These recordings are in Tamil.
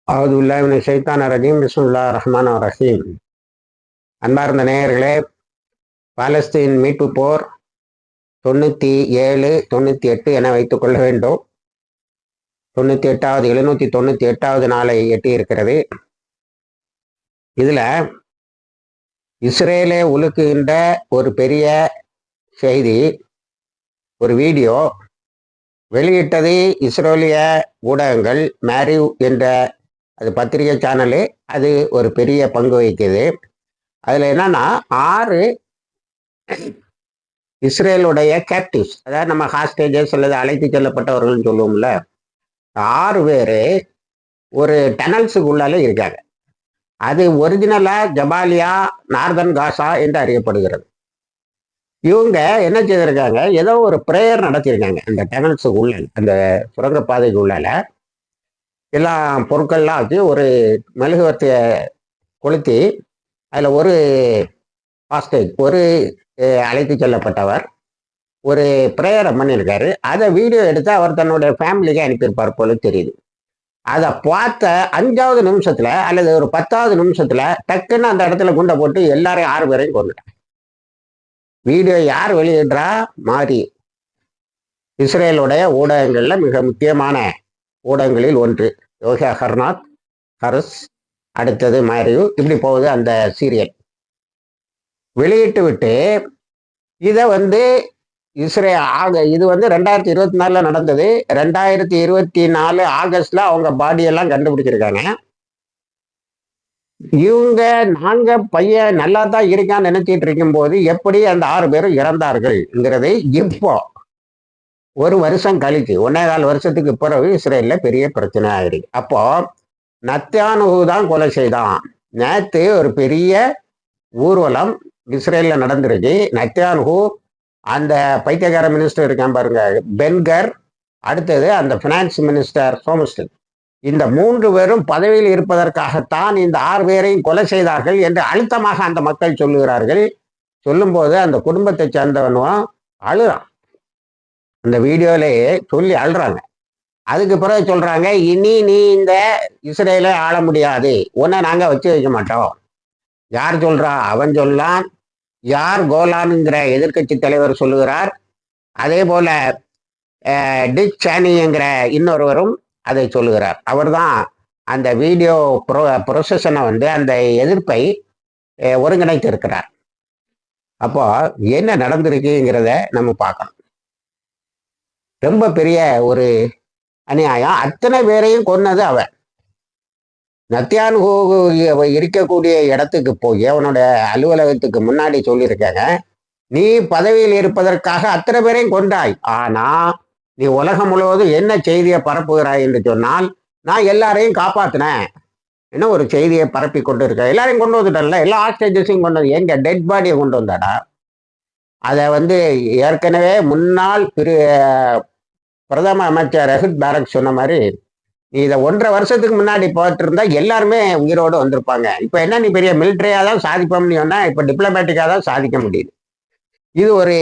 அவுதுல்லாஹி ஷைத்தான ரஜீம் பிஸ்மில்லாஹிர் ரஹ்மானிர் ரஹீம். அன்பார்ந்த நேயர்களே, பாலஸ்தீன் மீட்பு போர் 97, 98 என வைத்துக் கொள்ள வேண்டும். 98வது 798வது நாளை எட்டி இருக்கிறது. இதுல இஸ்ரேலை உலுக்குகின்ற ஒரு பெரிய செய்தி, ஒரு வீடியோ வெளியிட்டது இஸ்ரேலிய ஊடகங்கள். மேரிவ் என்ற அது பத்திரிகை சேனலு, அது ஒரு பெரிய பங்கு வகிக்குது. அதுல என்னன்னா 6 இஸ்ரேலுடைய கேப்டிவ்ஸ், அதாவது நம்ம ஹாஸ்டேஜஸ் அல்லது அழைத்து செல்லப்பட்டவர்கள் சொல்லுவோம்ல, 6 பேரு ஒரு டனல்ஸுக்கு உள்ளால இருக்காங்க. அது ஒரிஜினலா ஜபாலியா நார்தன் காசா என்று அறியப்படுகிறது. இவங்க என்ன செய்திருக்காங்க, ஏதோ ஒரு பிரேயர் நடத்தியிருக்காங்க அந்த டனல்ஸுக்கு உள்ள, அந்த சுரங்கப்பாதைக்கு உள்ளால எல்லாம் பொருட்கள்லாம் வச்சு ஒரு மெழுகுவர்த்திய கொளுத்தி அதில் ஒரு ஹாஸ்டேஜ், ஒரு அழைத்து செல்லப்பட்டவர் ஒரு ப்ரேயரை பண்ணியிருக்காரு. அதை வீடியோ எடுத்து அவர் தன்னுடைய ஃபேமிலிக்கு அனுப்பியிருப்பார் போல தெரியுது. அதை பார்த்த 5வது நிமிஷத்துல அல்லது ஒரு 10வது நிமிஷத்துல டக்குன்னு அந்த இடத்துல குண்டை போட்டு எல்லாரையும் 6 பேரையும் கொண்டுட்டாங்க. வீடியோ யார் வெளியிடுறா? மாறி இஸ்ரேலுடைய ஊடகங்கள்ல மிக முக்கியமான ஊடகங்களில் ஒன்று. யோகா ஹர்நாத், ஹரஸ், அடுத்தது மாரியு, இப்படி போகுது அந்த சீரியல். வெளியிட்டு விட்டு இதை இது 2024 நடந்தது. 2024 ஆகஸ்ட்ல அவங்க பாடியெல்லாம் கண்டுபிடிச்சிருக்காங்க. இவங்க நாங்க பையன் நல்லா தான் இருக்கான்னு நினைச்சிட்டு இருக்கும் போது எப்படி அந்த 6 பேரும் இறந்தார்கள்ங்கிறது இப்போ 1 வருஷம் கழிச்சு, 1.25 வருஷத்துக்கு பிறகு இஸ்ரேல்ல பெரிய பிரச்சனை ஆயிருக்கு. அப்போ நத்யானுஹு தான் கொலை செய்தான். நேத்து ஒரு பெரிய ஊர்வலம் இஸ்ரேல்ல நடந்திருக்கு. நத்யானுஹு, அந்த பைத்தியக்கார மினிஸ்டர் இருக்கான் பாருங்க பென்கர், அடுத்தது அந்த பினான்ஸ் மினிஸ்டர் சோமஸ்டன், இந்த 3 பேரும் பதவியில் இருப்பதற்காகத்தான் இந்த 6 பேரையும் கொலை செய்தார்கள் என்று அழுத்தமாக அந்த மக்கள் சொல்லுகிறார்கள். சொல்லும்போது அந்த குடும்பத்தை சேர்ந்தவனும் அழுறான். அந்த வீடியோலேயே சொல்லி அழுறாங்க. அதுக்கு பிறகு சொல்றாங்க, இனி நீ இந்த இஸ்ரேலை ஆள முடியாது, உன்னை நாங்க வச்சு வைக்க மாட்டோம். யார் சொல்றா? அவன் சொல்லலாம். யார்? கோலானுங்கிற எதிர்கட்சி தலைவர் சொல்லுகிறார். அதே போல டிக் சானிங்கிற இன்னொருவரும் அதை சொல்லுகிறார். அவர் தான் அந்த வீடியோ ப்ரொசஷனை அந்த எதிர்ப்பை ஒருங்கிணைத்து இருக்கிறார். அப்போ என்ன நடந்திருக்குங்கிறத நம்ம பார்க்கணும். ரொம்ப பெரிய ஒரு அநியாயம். அத்தனை பேரையும் கொன்னது அவன். நத்யானுஹு இருக்கக்கூடிய இடத்துக்கு போய் அவனோட அலுவலகத்துக்கு முன்னாடி சொல்லியிருக்காங்க, நீ பதவியில் இருப்பதற்காக அத்தனை பேரையும் கொண்டாய், ஆனா நீ உலகம் முழுவதும் என்ன செய்தியை பரப்புகிறாய் என்று சொன்னால், நான் எல்லாரையும் காப்பாத்தினேன் என்ன ஒரு செய்தியை பரப்பி கொண்டு இருக்க. எல்லாரையும் கொண்டு வந்துட்டல, எல்லா ஹாஸ்டேஜஸையும் கொண்டு வந்து, எங்க டெட் பாடியை கொண்டு வந்தாடா. அதை ஏற்கனவே முன்னாள் பிரதம அமைச்சர் ரஹித் பாரக் சொன்ன மாதிரி, நீ இதை 1.5 வருஷத்துக்கு முன்னாடி போட்டு இருந்தா எல்லாருமே உயிரோடு வந்திருப்பாங்க. இப்ப என்ன, நீ பெரிய மிலிட்டரியா தான் சாதிப்போம்னு சொன்னா, இப்ப டிப்ளமேட்டிக்கா தான் சாதிக்க முடியுது. இது ஒரு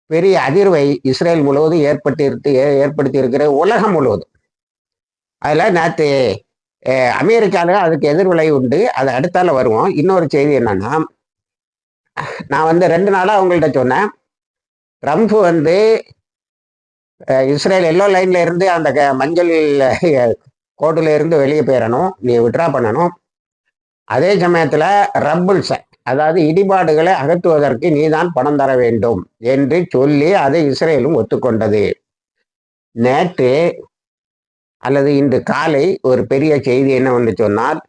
பெரிய அதிர்வை இஸ்ரேல் முழுவதும் ஏற்படுத்தி இருக்கிற உலகம் முழுவதும். அதுல நேற்று அமெரிக்கால அதுக்கு எதிர்விளை உண்டு. அது அடுத்தால வருவோம். இன்னொரு செய்தி என்னன்னா, நான் 2 நாளா அவங்கள்ட்ட சொன்னேன், ட்ரம்ப் இஸ்ரேல் எல்லோ லைன்ல இருந்து அந்த மஞ்சள் கோட்டுல இருந்து வெளியே போயிடணும், நீ விட்ரா பண்ணணும். அதே சமயத்துல ரப்பிள்ஸை, அதாவது இடிபாடுகளை அகற்றுவதற்கு நீதான் பணம் தர வேண்டும் என்று சொல்லி அதை இஸ்ரேலும் ஒத்துக்கொண்டது. நேற்று அல்லது இன்று காலை ஒரு பெரிய செய்தி என்ன சொன்னால்,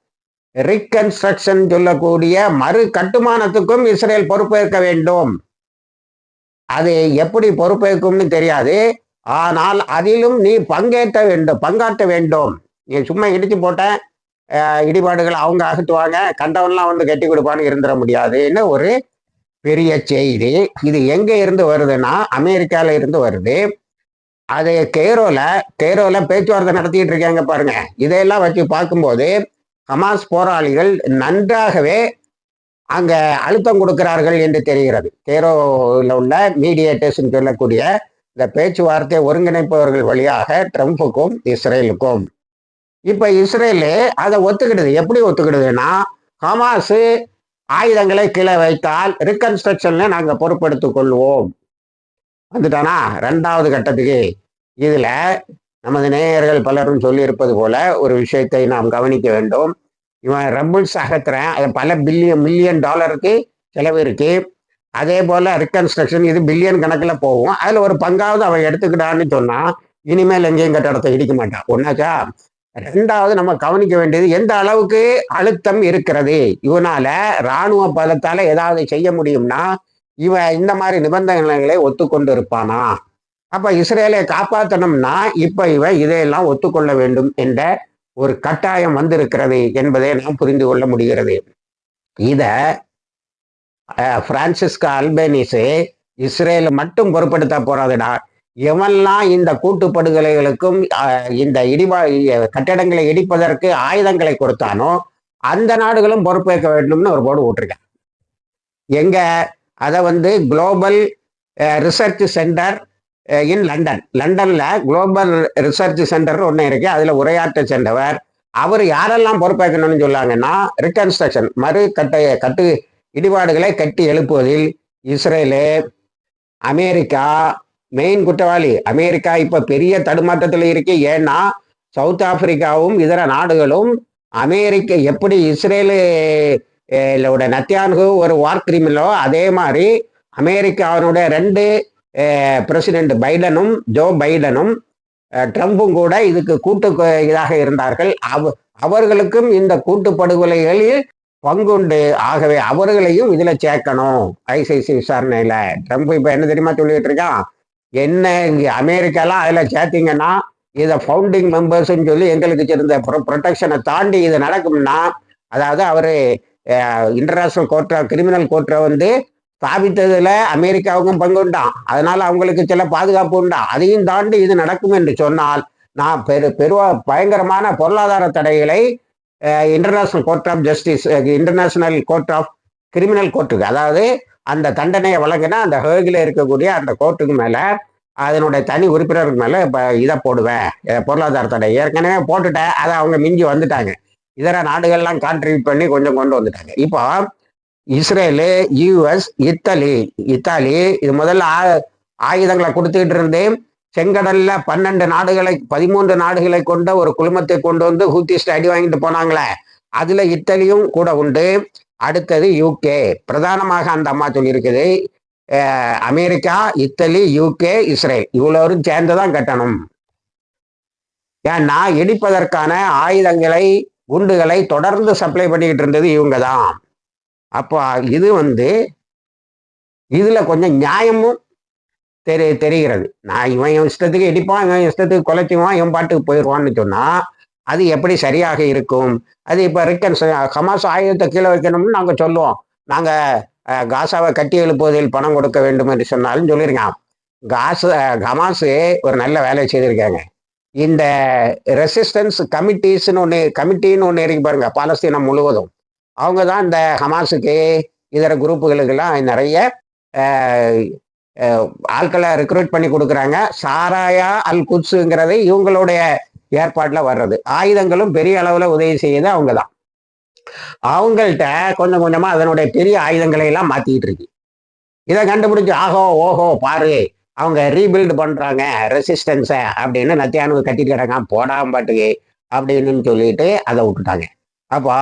ரீகன்ஸ்ட்ரக்ஷன் சொல்லக்கூடிய மறு கட்டுமானத்துக்கும் இஸ்ரேல் பொறுப்பேற்க வேண்டும். அது எப்படி பொறுப்பேற்கும்னு தெரியாது, ஆனால் அதிலும் நீ பங்காற்ற வேண்டும். நீ சும்மா இடிச்சு போட்ட இடிபாடுகள் அவங்க அகற்றுவாங்க, கண்டவன்லாம் கட்டி கொடுப்பான்னு இருந்துட முடியாதுன்னு ஒரு பெரிய செய்தி. இது எங்க இருந்து வருதுன்னா, அமெரிக்கால இருந்து வருது. அது கெய்ரோல பேச்சுவார்த்தை நடத்திட்டு இருக்காங்க பாருங்க. இதையெல்லாம் வச்சு பார்க்கும்போது ஹமாஸ் போராளிகள் நன்றாகவே அங்க அழுத்தம் கொடுக்கிறார்கள் என்று தெரிகிறது. கெய்ரோல உள்ள மீடியேட்டர்ஸ் சொல்லக்கூடிய இந்த பேச்சுவார்த்தை ஒருங்கிணைப்பவர்கள் வழியாக ட்ரம்புக்கும் இஸ்ரேலுக்கும் இப்ப இஸ்ரேலு அதை ஒத்துக்கிடுது. எப்படி ஒத்துக்கிடுதுன்னா, ஹமாஸ் ஆயுதங்களை கீழே வைத்தால் ரிகன்ஸ்ட்ரக்ஷன்ல நாங்க பொறுப்பெடுத்துக் கொள்வோம். வந்துட்டானா 2வது கட்டத்துக்கு. இதுல நமது நேயர்கள் பலரும் சொல்லியிருப்பது போல ஒரு விஷயத்தை நாம் கவனிக்க வேண்டும். இவன் ரம்பிள்ஸ் அகத்துறேன், அது பல மில்லியன் டாலருக்கு செலவு இருக்கு. அதே போல ரிகன்ஸ்ட்ரக்ஷன் இது பில்லியன் கணக்கில் போகும். அதுல ஒரு பங்காவது அவன் எடுத்துக்கிட்டான்னு சொன்னா இனிமேல் எங்கேயும் கட்டடத்தை இடிக்க மாட்டான். ஒன்னாச்சா. 2வது நம்ம கவனிக்க வேண்டியது எந்த அளவுக்கு அழுத்தம் இருக்கிறது. இவனால இராணுவ பலத்தால ஏதாவது செய்ய முடியும்னா இவன் இந்த மாதிரி நிபந்தனைகளை ஒத்துக்கொண்டு இருப்பானா? அப்ப இஸ்ரேலை காப்பாற்றணும்னா இப்ப இவன் இதையெல்லாம் ஒத்துக்கொள்ள வேண்டும் என்ற ஒரு கட்டாயம் வந்திருக்கிறது என்பதை நாம் புரிந்து கொள்ள முடிகிறது. இத பிரான்சிஸ்கோ அல்பேனிஸு இஸ்ரேல் மட்டும் பொறுப்படுத்த போறாதுடா. எவன்லாம் இந்த கூட்டுப்படுகொலைகளுக்கும் இந்த கட்டடங்களை இடிப்பதற்கு ஆயுதங்களை கொடுத்தானோ அந்த நாடுகளும் பொறுப்பேற்க வேண்டும்னு ஒரு போர்டு போட்டிருக்கேன். எங்க அதை குளோபல் ரிசர்ச் சென்டர் இன் லண்டன்ல குளோபல் ரிசர்ச் சென்டர் ஒன்று இருக்கு. அதுல உரையாற்ற சென்றவர் அவர் யாரெல்லாம் பொறுப்பேற்கணும்னு சொல்லாங்கன்னா ரிகன்ஸ்ட்ரக்ஷன் கட்டு இடிபாடுகளை கட்டி எழுப்புவதில் இஸ்ரேலு, அமெரிக்கா மெயின் குற்றவாளி. அமெரிக்கா இப்ப பெரிய தடுமாற்றத்தில் இருக்கு. ஏன்னா சவுத் ஆப்பிரிக்காவும் இதர நாடுகளும் அமெரிக்க எப்படி இஸ்ரேலு நத்தியான்கு ஒரு வார் கிரிமினலோ அதே மாதிரி அமெரிக்காவினுடைய 2 பிரசிடென்ட் பைடனும் ஜோ பைடனும் ட்ரம்பும் கூட இதுக்கு கூட்டு இதாக இருந்தார்கள். அவர்களுக்கும் இந்த கூட்டு படுகொலைகளில் பங்குண்டு. ஆகவே அவர்களையும் இதுல சேர்க்கணும் ஐசிசி விசாரணையில. ட்ரம்ப் இப்ப என்ன தெரியுமா சொல்லிட்டு இருக்கான், என்ன இங்க அமெரிக்காலாம் அதுல சேர்த்தீங்கன்னா இதை ஃபவுண்டிங் மெம்பர்ஸ்ன்னு சொல்லி எங்களுக்கு இருந்த ப்ரொடெக்ஷனை தாண்டி இது நடக்கும்னா, அதாவது அவரு இன்டர்நேஷனல் கோர்ட்டை கிரிமினல் கோர்ட்டை ஸ்தாபித்ததுல அமெரிக்காவுக்கும் பங்குண்டான். அதனால அவங்களுக்கு சில பாதுகாப்பு உண்டான். அதையும் தாண்டி இது நடக்கும் என்று சொன்னால் நான் பயங்கரமான பொருளாதார தடைகளை international court of justice, international court of criminal கோர்ட்டுக்கு, அதாவது அந்த தண்டனையை வழங்கினா அந்த ஹேகில் இருக்கக்கூடிய அந்த கோர்ட்டுக்கு மேல அதனுடைய தனி உறுப்பினருக்கு மேல இப்ப இதை போடுவேன், பொருளாதார தடை ஏற்கனவே போட்டுட்டேன். அதை அவங்க மிஞ்சி வந்துட்டாங்க. இதர நாடுகள்லாம் கான்ட்ரிபியூட் பண்ணி கொஞ்சம் கொண்டு வந்துட்டாங்க. இப்போ இஸ்ரேலு, யூஎஸ், இத்தாலி இது முதல்ல ஆயுதங்களை கொடுத்துக்கிட்டு இருந்து செங்கடல்ல 13 நாடுகளை கொண்ட ஒரு குழுமத்தை கொண்டு ஹூத்திஸ்ட் அடி வாங்கிட்டு போனாங்களே, அதுல இத்தாலியும் கூட உண்டு. அடுத்தது யூகே. பிரதானமாக அந்த அம்மா சொல்லியிருக்குது, அமெரிக்கா, இத்தாலி, யூகே, இஸ்ரேல் இவ்வளோரும் சேர்ந்துதான் கட்டணும். ஏன்னா இடிப்பதற்கான ஆயுதங்களை குண்டுகளை தொடர்ந்து சப்ளை பண்ணிக்கிட்டு இருந்தது இவங்க தான். அப்போ இது இதுல கொஞ்சம் நியாயமும் தெரிகிறது. நான் இவன் இஷ்டத்துக்கு இடிப்பான், இவன் இஷ்டத்துக்கு கொலைச்சுவான், இவன் பாட்டுக்கு போயிடுவான்னு சொன்னா அது எப்படி சரியாக இருக்கும்? அது இப்ப ஹமாஸ் ஆயுதத்தை கீழே வைக்கணும்னு நாங்க சொல்லுவோம். நாங்க காசாவை கட்டி எழுப்புவதில் பணம் கொடுக்க வேண்டும் என்று சொன்னாலும் சொல்லியிருக்கான். ஹமாஸ் ஒரு நல்ல வேலையை செய்திருக்காங்க. இந்த ரெசிஸ்டன்ஸ் கமிட்டின்னு ஒன்று இருக்கு பாருங்க, பாலஸ்தீனம் முழுவதும். அவங்க தான் இந்த ஹமாஸுக்கு இதர குரூப்புகளுக்கெல்லாம் நிறைய ஆட்களை ரெக்ரூட் பண்ணி கொடுக்குறாங்க. சாராயா அல் குட்ஸுங்கிறது இவங்களுடைய ஏற்பாட்டில் வர்றது. ஆயுதங்களும் பெரிய அளவில் உதவி செய்யுது அவங்க தான். அவங்கள்ட்ட கொஞ்சம் கொஞ்சமா அதனுடைய பெரிய ஆயுதங்களை எல்லாம் மாத்திக்கிட்டு இருக்கு. இதை கண்டுபிடிச்சு ஓஹோ பாரு அவங்க ரீபில்டு பண்றாங்க ரெசிஸ்டன்ஸை அப்படின்னு நத்தியானு கட்டிட்டு கிடக்கான் போடாம பாட்டுக்கு அப்படின்னு சொல்லிட்டு அதை விட்டுட்டாங்க. அப்போ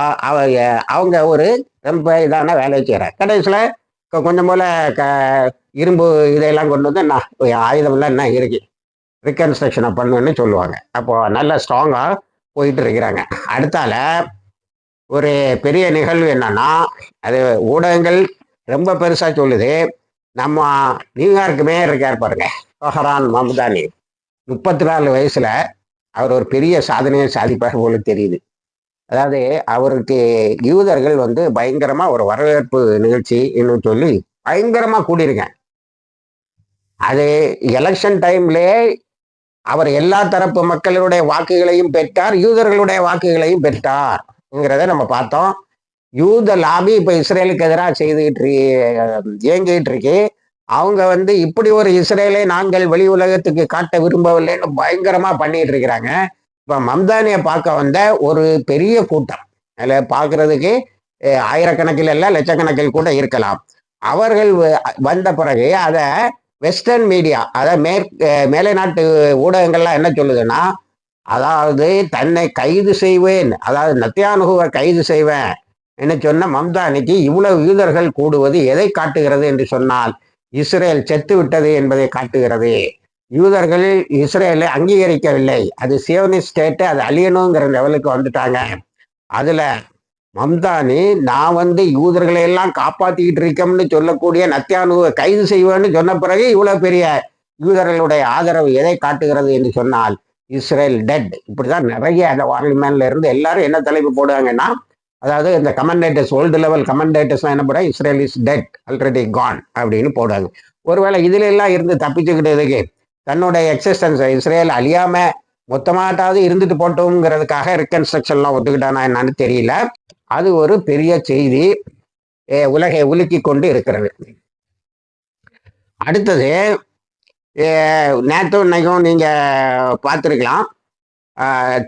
அவங்க ஒரு ரொம்ப இதான வேலையை செய்யறாங்க. கடைசியில் கொஞ்சம் போல இரும்பு இதையெல்லாம் கொண்டு என்ன ஆயுதம்லாம் என்ன இருக்கு, ரிகன்ஸ்ட்ரக்ஷனை பண்ணுன்னு சொல்லுவாங்க. அப்போ நல்ல ஸ்ட்ராங்கா போயிட்டு இருக்கிறாங்க. அடுத்தால ஒரு பெரிய நிகழ்வு என்னன்னா, அது ஊடகங்கள் ரொம்ப பெருசா சொல்லுது. நம்ம நியூயார்க் மேயர் இருக்கார் பாருங்க, ஃபஹரான் மம்தானி, 34 வயசுல அவர் ஒரு பெரிய சாதனையை சாதிப்பார் போல தெரியுது. அதாவது அவருக்கு யூதர்கள் பயங்கரமா ஒரு வரவேற்பு நிகழ்ச்சி இன்னும் சொல்லி பயங்கரமா கூடியிருக்கேன். அது எலெக்ஷன் டைம்லே அவர் எல்லா தரப்பு மக்களுடைய வாக்குகளையும் பெற்றார், யூதர்களுடைய வாக்குகளையும் பெற்றார்ங்கிறத நம்ம பார்த்தோம். யூத லாபி இப்ப இஸ்ரேலுக்கு எதிராக இயங்கிட்டு இருக்கு. அவங்க இப்படி ஒரு இஸ்ரேலை நாங்கள் வெளி உலகத்துக்கு காட்ட விரும்பவில்லைன்னு பயங்கரமா பண்ணிட்டு இருக்கிறாங்க. இப்ப மம்தானியை பார்க்க வந்த ஒரு பெரிய கூட்டம், அதில் பார்க்கறதுக்கு ஆயிரக்கணக்கில் இல்லை லட்சக்கணக்கில் கூட இருக்கலாம். அவர்கள் வந்த பிறகு அதை வெஸ்டர்ன் மீடியா, அதாவது மேலை நாட்டு ஊடகங்கள்லாம் என்ன சொல்லுதுன்னா, அதாவது தன்னை கைது செய்வேன், அதாவது நத்தியானுகுவை கைது செய்வேன் என்ன சொன்ன மம்தானிக்கு இவ்வளவு யூதர்கள் கூடுவது எதை காட்டுகிறது என்று சொன்னால், இஸ்ரேல் செத்து விட்டது என்பதை காட்டுகிறது. யூதர்கள் இஸ்ரேலை அங்கீகரிக்கவில்லை, அது சியோனிஸ்ட் ஸ்டேட்டு, அது அழியணுங்கிற லெவலுக்கு வந்துட்டாங்க. அதுல மம்தானி நான் யூதர்களை எல்லாம் காப்பாத்திக்கிட்டு இருக்கோம்னு சொல்லக்கூடிய நத்தியானுவை கைது செய்வேன்னு சொன்ன பிறகு இவ்வளவு பெரிய யூதர்களுடைய ஆதரவு எதை காட்டுகிறது என்று சொன்னால், இஸ்ரேல் டெட். இப்படிதான் நிறைய அந்த பார்லிமெண்ட்ல இருந்து எல்லாரும் என்ன தலைப்பு போடுவாங்கன்னா, அதாவது இந்த கமெண்டேட்டர்ஸ், வேர்ல்டு லெவல் கமெண்டேட்டர்ஸ் என்ன போட, Israel is dead already gone அப்படின்னு போடுவாங்க. ஒருவேளை இதுல எல்லாம் இருந்து தப்பிச்சுக்கிட்டதுக்கு, தன்னுடைய எக்ஸிஸ்டன்ஸ் இஸ்ரேல் அழியாம மொத்தமாட்டாவது இருந்துட்டு போட்டோங்கிறதுக்காக ரிகன்ஸ்ட்ரக்ஷன்லாம் ஒத்துக்கிட்டானா என்னன்னு தெரியல. அது ஒரு பெரிய செய்தி உலகை உலுக்கி கொண்டு இருக்கிறது. அடுத்தது, நேற்று இன்னைக்கும் நீங்க பார்த்துருக்கலாம்,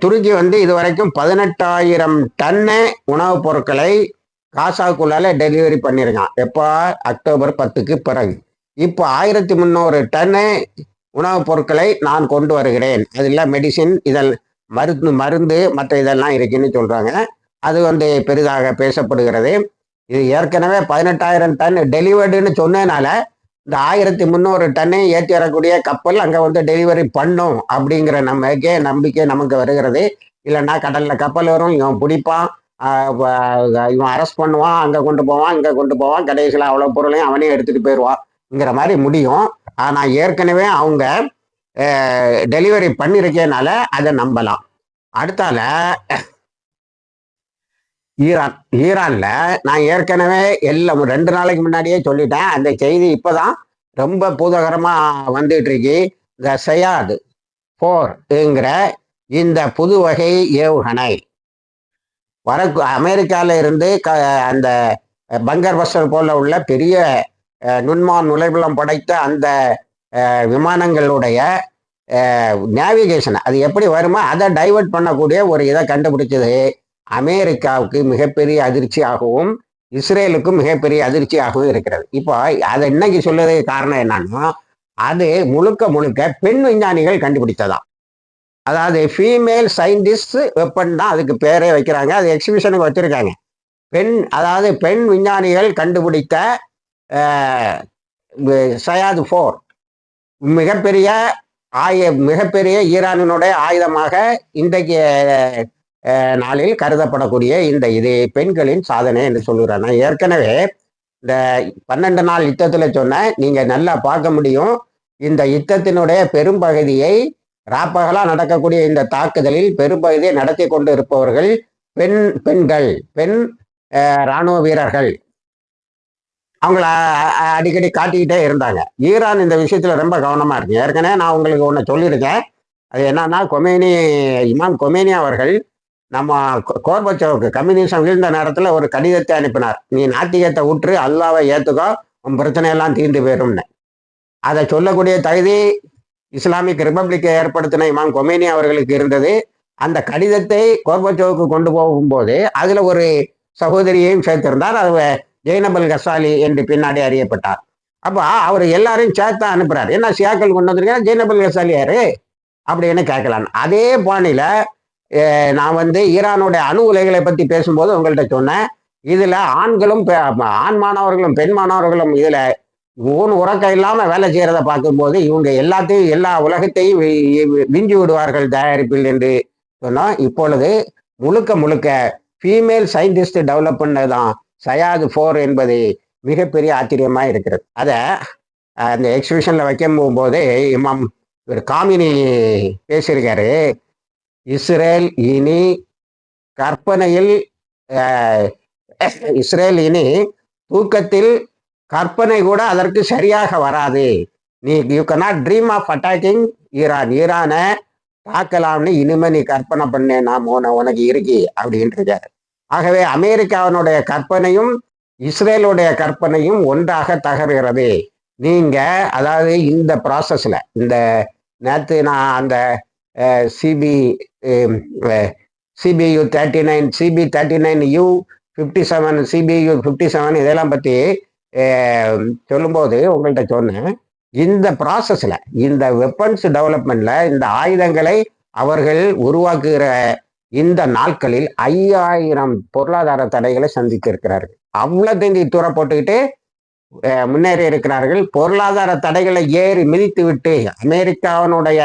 துருக்கி இதுவரைக்கும் 18,000 டன்னு உணவுப் பொருட்களை காசாக்குள்ளால டெலிவரி பண்ணியிருக்கான். எப்போ? அக்டோபர் 10க்கு பிறகு. இப்போ 1300 டன்னு உணவுப் பொருட்களை நான் கொண்டு வருகிறேன். அதில் மெடிசின், மருந்து மற்ற இதெல்லாம் இருக்குன்னு சொல்றாங்க. அது பெரிதாக பேசப்படுகிறது. இது ஏற்கனவே 18,000 டன் டெலிவர்டுன்னு சொன்னதுனால இந்த 1300 டன்னையும் ஏற்றி வரக்கூடிய கப்பல் அங்கே டெலிவரி பண்ணும் அப்படிங்கிற நம்பிக்கை நமக்கு வருகிறது. இல்லைன்னா கடலில் கப்பல் வரும், இவன் பிடிப்பான், இவன் அரெஸ்ட் பண்ணுவான், அங்கே கொண்டு போவான், இங்கே கொண்டு போவான், கடைசியில் அவ்வளோ பொருளையும் அவனே எடுத்துகிட்டு போயிடுவான்ங்கிற மாதிரி முடியும். ஆனால் ஏற்கனவே அவங்க டெலிவரி பண்ணியிருக்கனால அதை நம்பலாம். அடுத்தால ஈரான்ல நான் ஏற்கனவே எல்லாம் 2 நாளைக்கு முன்னாடியே சொல்லிட்டேன். அந்த செய்தி இப்போதான் ரொம்ப பூதகரமா வந்துட்டு இருக்கு. இந்த சயாத் 4ங்கிற இந்த புது வகை ஏவுகணை அமெரிக்கால இருந்து அந்த பங்கர் பஸ்டர் போல உள்ள பெரிய நுண்மான் நுழைவுலம் படைத்த அந்த விமானங்களுடைய நேவிகேஷன் அது எப்படி வருமோ அதை டைவர்ட் பண்ணக்கூடிய ஒரு இதை கண்டுபிடிச்சது அமெரிக்காவுக்கு மிகப்பெரிய அதிர்ச்சியாகவும் இஸ்ரேலுக்கும் மிகப்பெரிய அதிர்ச்சியாகவும் இருக்கிறது. இப்போ அதை இன்னைக்கு சொல்லுறதுக்கு காரணம் என்னன்னா, அது முழுக்க பெண் விஞ்ஞானிகள் கண்டுபிடித்ததாம். அதாவது ஃபீமேல் சயின்டிஸ்ட் வெப்பன் தான் அதுக்கு பேரே வைக்கிறாங்க. அது எக்ஸிபிஷனுக்கு வச்சிருக்காங்க. அதாவது பெண் விஞ்ஞானிகள் கண்டுபிடித்த சயாத் 4 மிகப்பெரிய ஈரானினுடைய ஆயுதமாக இன்றைக்கு நாளில் கருதப்படக்கூடிய இது பெண்களின் சாதனை என்று சொல்லுறேன். நான் ஏற்கனவே இந்த 12 நாள் யுத்தத்தில் சொன்னேன், நீங்க நல்லா பார்க்க முடியும். இந்த யுத்தத்தினுடைய பெரும்பகுதியை ராப்பகலா நடக்கக்கூடிய இந்த தாக்குதலில் பெரும்பகுதியை நடத்தி கொண்டு இருப்பவர்கள் பெண் இராணுவ வீரர்கள். அவங்கள அடிக்கடி காட்டிக்கிட்டே இருந்தாங்க. ஈரான் இந்த விஷயத்துல ரொம்ப கவனமா இருக்கு. ஏற்கனவே நான் உங்களுக்கு ஒன்று சொல்லியிருக்கேன். அது என்னன்னா, இமாம் கொமேனி அவர்கள் நம்ம கோர்பச்சோவுக்கு கம்யூனிசம் வீழ்ந்த நேரத்தில் ஒரு கடிதத்தை அனுப்பினார். நீ நாத்திகத்தை விட்டு அல்லாவை ஏற்றுக்கோ, உன் பிரச்சனையெல்லாம் தீர்ந்து போயிரும்னு. அதை சொல்லக்கூடிய தகுதி இஸ்லாமிக் ரிப்பப்ளிக்கை ஏற்படுத்தின இமாம் கொமேனி அவர்களுக்கு இருந்தது. அந்த கடிதத்தை கோர்பச்சோவுக்கு கொண்டு போகும்போது அதில் ஒரு சகோதரியையும் சேர்த்திருந்தார். அது ஜெய்னபல் கசாலி என்று பின்னாடி அறியப்பட்டார். அப்போ அவர் எல்லாரையும் சேர்த்தா அனுப்புறாரு. என்ன சியாக்கள் கொண்டு வந்திருக்கேன், ஜெய்னபல் கசாலி யாரு அப்படின்னு கேட்கலாம். அதே பாணியில நான் ஈரானுடைய அணு உலைகளை பற்றி பேசும்போது உங்கள்கிட்ட சொன்னேன், இதுல ஆண் மாணவர்களும் பெண் மாணவர்களும் இதுல உறக்கம் இல்லாம வேலை செய்யறத பார்க்கும்போது இவங்க எல்லா உலகத்தையும் விஞ்சி விடுவார்கள் தயாரிப்பில் என்று சொன்னோம். இப்பொழுது முழுக்க ஃபீமேல் சயின்டிஸ்ட் டெவலப் பண்ணதான் சயாத் 4 என்பது மிகப்பெரிய ஆச்சரியமா இருக்கிறது. அதை அந்த எக்ஸிபிஷன்ல வைக்கும் போகும்போது இமாம் ஒரு காமினி பேசியிருக்காரு. இஸ்ரேல் இனி தூக்கத்தில் கற்பனை கூட அதற்கு சரியாக வராது. You cannot dream of attacking ஈரானை தாக்கலாம்னு இனிமே நீ கற்பனை பண்ணேன்னா உனக்கு இருக்கு அப்படின்றாரு. ஆகவே அமெரிக்காவினுடைய கற்பனையும் இஸ்ரேலுடைய கற்பனையும் ஒன்றாக தகர்கிறது. நீங்க அதாவது இந்த ப்ராசஸ்ல இந்த நேற்று நான் அந்த சிபி சிபியு 39, CB39U57, CBU57 இதெல்லாம் பற்றி சொல்லும்போது உங்கள்கிட்ட சொன்னேன். இந்த ப்ராசஸில், இந்த வெப்பன்ஸ் டெவலப்மெண்ட்ல, இந்த ஆயுதங்களை அவர்கள் உருவாக்குகிற இந்த நாட்களில் 5000 பொருளாதார தடைகளை சந்தித்து இருக்கிறார்கள். அவ்வளோத்தையும் தூர போட்டுக்கிட்டு முன்னேறி இருக்கிறார்கள். பொருளாதார தடைகளை ஏறி மிதித்து விட்டு, அமெரிக்காவினுடைய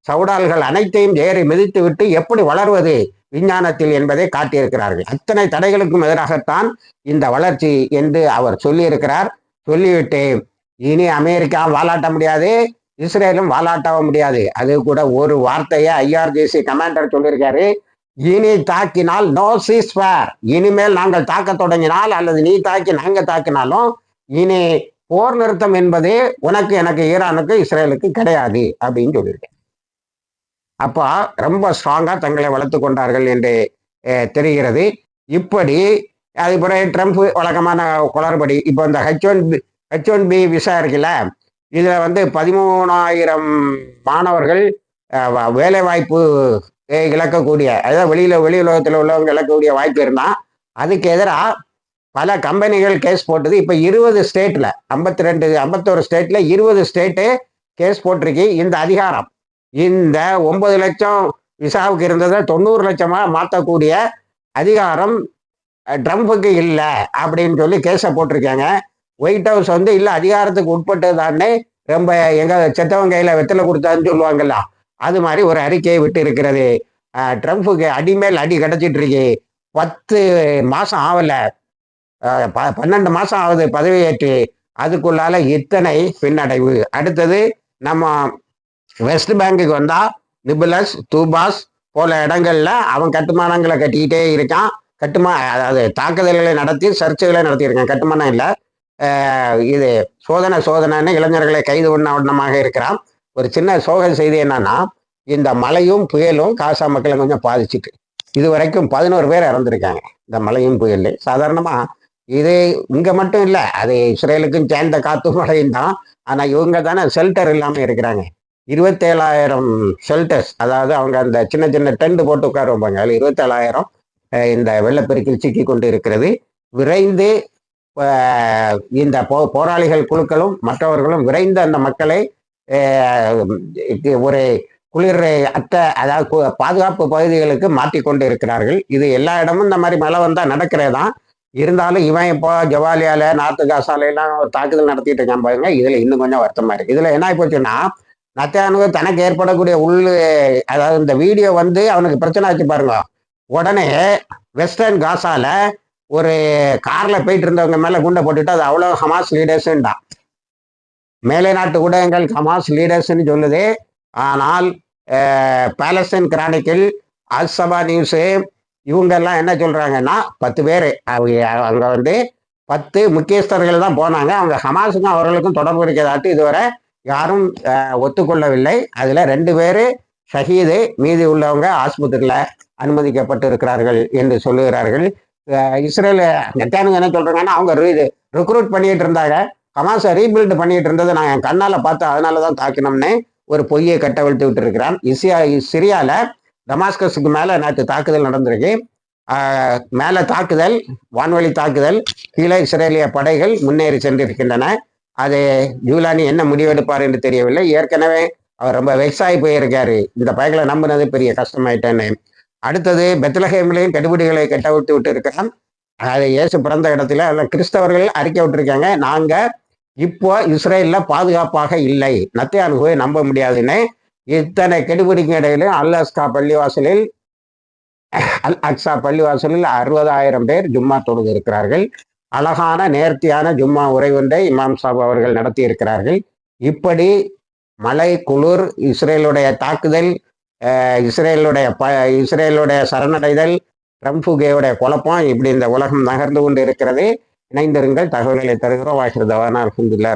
சவுடால்கள் அனைத்தையும் ஏறி மிதித்து விட்டு எப்படி வளர்வது விஞ்ஞானத்தில் என்பதை காட்டியிருக்கிறார்கள். அத்தனை தடைகளுக்கும் எதிராகத்தான் இந்த வளர்ச்சி என்று அவர் சொல்லியிருக்கிறார். சொல்லிவிட்டு இனி அமெரிக்கா வாலாட்ட முடியாது, இஸ்ரேலும் வாலாட்டாக முடியாது. அது கூட ஒரு வார்த்தையை IRGC கமாண்டர் சொல்லியிருக்காரு. இனி தாக்கினால் நோ சீஸ்ஃபயர். இனிமேல் நாங்கள் தாக்க தொடங்கினால், அல்லது நீ தாக்கி நாங்க தாக்கினாலும், இனி போர் நிறுத்தம் என்பது உனக்கு, எனக்கு, ஈரானுக்கு, இஸ்ரேலுக்கு கிடையாது அப்படின்னு சொல்லியிருக்கேன். அப்போ ரொம்ப ஸ்ட்ராங்கா தங்களை வளர்த்து கொண்டார்கள் என்று தெரிகிறது. இப்படி அது பிறகு ட்ரம்ப் வழக்கமான குளறுபடி. இப்போ இந்த H1B விசா இருக்குல்ல, இதுல 13,000 மாணவர்கள் வேலை வாய்ப்பு இழக்கக்கூடிய, அதாவது வெளி உலகத்தில் உள்ளவங்க இழக்கக்கூடிய வாய்ப்பு இருந்தா, அதுக்கு எதிராக பல கம்பெனிகள் கேஸ் போட்டது. இப்ப 20 ஸ்டேட்ல, 51 ஸ்டேட்ல 20 ஸ்டேட்டு கேஸ் போட்டிருக்கு. இந்த அதிகாரம், இந்த 9 லட்சம் விசாவுக்கு இருந்ததை 90 லட்சமா மாற்றக்கூடிய அதிகாரம் ட்ரம்புக்கு இல்லை அப்படின்னு சொல்லி கேஸை போட்டிருக்காங்க. ஒயிட் ஹவுஸ் இல்லை, அதிகாரத்துக்கு உட்பட்டது தானே, ரொம்ப எங்க செத்தவங்க கையில வெத்தலை கொடுத்தான்னு சொல்லுவாங்கல்ல, அது மாதிரி ஒரு அறிக்கையை விட்டு இருக்கிறது. ட்ரம்புக்கு அடிமேல் அடி கிடைச்சிட்டு இருக்கு. 10 மாசம் ஆகல, 12 மாசம் ஆகுது பதவியேற்று, அதுக்குள்ளால இத்தனை பின்னடைவு. அடுத்தது நம்ம வெஸ்ட் பேங்குக்கு வந்தா நிபுலஸ், தூபாஸ் போல இடங்கள்ல அவன் கட்டுமானங்களை கட்டிக்கிட்டே இருக்கான். அதாவது தாக்குதல்களை நடத்தி சர்ச்சைகளை நடத்தியிருக்கான். கட்டுமானம் இல்லை, இது சோதனைன்னு இளைஞர்களை கைது வண்ணமாக இருக்கிறான். ஒரு சின்ன சோக செய்தி என்னன்னா, இந்த மழையும் புயலும் காசா மக்களை கொஞ்சம் பாதிச்சுட்டு இது வரைக்கும் 11 பேர் இறந்துருக்காங்க இந்த மழையும் புயல். சாதாரணமா இது இங்க மட்டும் இல்லை, அது இஸ்ரேலுக்கும் சேர்ந்த காத்து மழையும் தான். ஆனா இவங்க தானே ஷெல்டர் இல்லாம இருக்கிறாங்க. 27,000 ஷெல்டர்ஸ், அதாவது அவங்க அந்த சின்ன சின்ன டென்ட் போட்டு உட்காருவாங்க, அதில் 27,000 இந்த வெள்ளப்பெருக்கில் சிக்கி கொண்டு இருக்கிறது. விரைந்து இந்த போராளிகள் குழுக்களும் மற்றவர்களும் விரைந்து அந்த மக்களை ஒரு குளிர் அதாவது பாதுகாப்பு பகுதிகளுக்கு மாற்றி கொண்டு இருக்கிறார்கள். இது எல்லா இடமும் இந்த மாதிரி மழை வந்தால் நடக்கிறதான். இருந்தாலும் இவன் இப்போ ஜவாலியால, நார்த்து காசால எல்லாம் தாக்குதல் நடத்திட்டு இருக்கான் பாருங்க. இதுல இன்னும் கொஞ்சம் வருத்தமா இருக்கு. இதுல என்ன ஆகி போச்சுன்னா, நத்தயானுக்கு தனக்கு ஏற்படக்கூடிய அதாவது இந்த வீடியோ அவனுக்கு பிரச்சனை ஆச்சு பாருங்க. உடனே வெஸ்டர்ன் காசால ஒரு கார்ல போயிட்டு இருந்தவங்க மேல குண்டை போட்டுட்டு அது அவ்வளவு ஹமாஸ் லீடர்ஸ்ன்றான். மேலை நாட்டு ஊடகங்கள் ஹமாஸ் லீடர்ஸ்ன்னு சொல்லுது. ஆனால் பாலஸ்தீன் கிரானிக்கல், அல்சபா நியூஸு இவங்கெல்லாம் என்ன சொல்றாங்கன்னா, 10 பேர் அங்க 10 முக்கியஸ்தர்கள் தான் போனாங்க. அவங்க ஹமாஸுக்கும் அவர்களுக்கும் தொடர்பு இருக்கிறதாட்டு இதுவரை யாரும் ஒத்துக்கொள்ளவில்லை. அதுல 2 பேர் ஷஹீது, மீதி உள்ளவங்க ஆஸ்பத்திரியில அனுமதிக்கப்பட்டு இருக்கிறார்கள் என்று சொல்லுகிறார்கள். இஸ்ரேல் நெட்டானுங்க என்ன சொல்றாங்கன்னா, அவங்க ரெக்ரூட் பண்ணிட்டு இருந்தாங்க, ஹமாஸை ரீபில்ட் பண்ணிட்டு இருந்ததை நான் என் கண்ணால பார்த்தேன், அதனாலதான் தாக்கினோம்னு ஒரு பொய்யை கட்டவிழ்த்து விட்டு இருக்கிறான். சிரியால டமாஸ்கஸுக்கு மேல நேற்று தாக்குதல் நடந்திருக்கு. மேல தாக்குதல், வான்வழி தாக்குதல், கீழே இஸ்ரேலிய படைகள் முன்னேறி சென்றிருக்கின்றன. அது ஜூலானி என்ன முடிவெடுப்பார் என்று தெரியவில்லை. ஏற்கனவே அவர் ரொம்ப வெக்ஸாகி போயிருக்காரு, இந்த பைகளை நம்பினது பெரிய கஷ்டமாயிட்டேன்னு. அடுத்தது பெத்லஹேம்லையும் கெடுபிடிகளை கட்டவிழ்த்து விட்டு இருக்கிறான். அது இயேசு பிறந்த இடத்துல கிறிஸ்தவர்கள் அறிக்கை விட்டுருக்காங்க, நாங்க இப்போ இஸ்ரேல்ல பாதுகாப்பாக இல்லை, நத்தயானுவை நம்ப முடியாதுன்னு. இத்தனை கெடுபிடிக்கு இடையிலும் அல் அக்ஸா பள்ளிவாசலில் 60,000 பேர் ஜும்மா தொழுது இருக்கிறார்கள். அழகான நேர்த்தியான ஜும்மா உரை ஒன்றை இமாம் சாப் அவர்கள் நடத்தி இருக்கிறார்கள். இப்படி மழை, குளிர், இஸ்ரேலுடைய தாக்குதல், இஸ்ரேலுடைய சரணடைதல், ட்ரம்புடைய குழப்பம், இப்படி இந்த உலகம் நகர்ந்து கொண்டு இருக்கிறது. இணைந்திருங்கள், தகவல்களை தருகிறோம். வாஹிர் தவானா அல்ஹம்துலில்லாஹ்.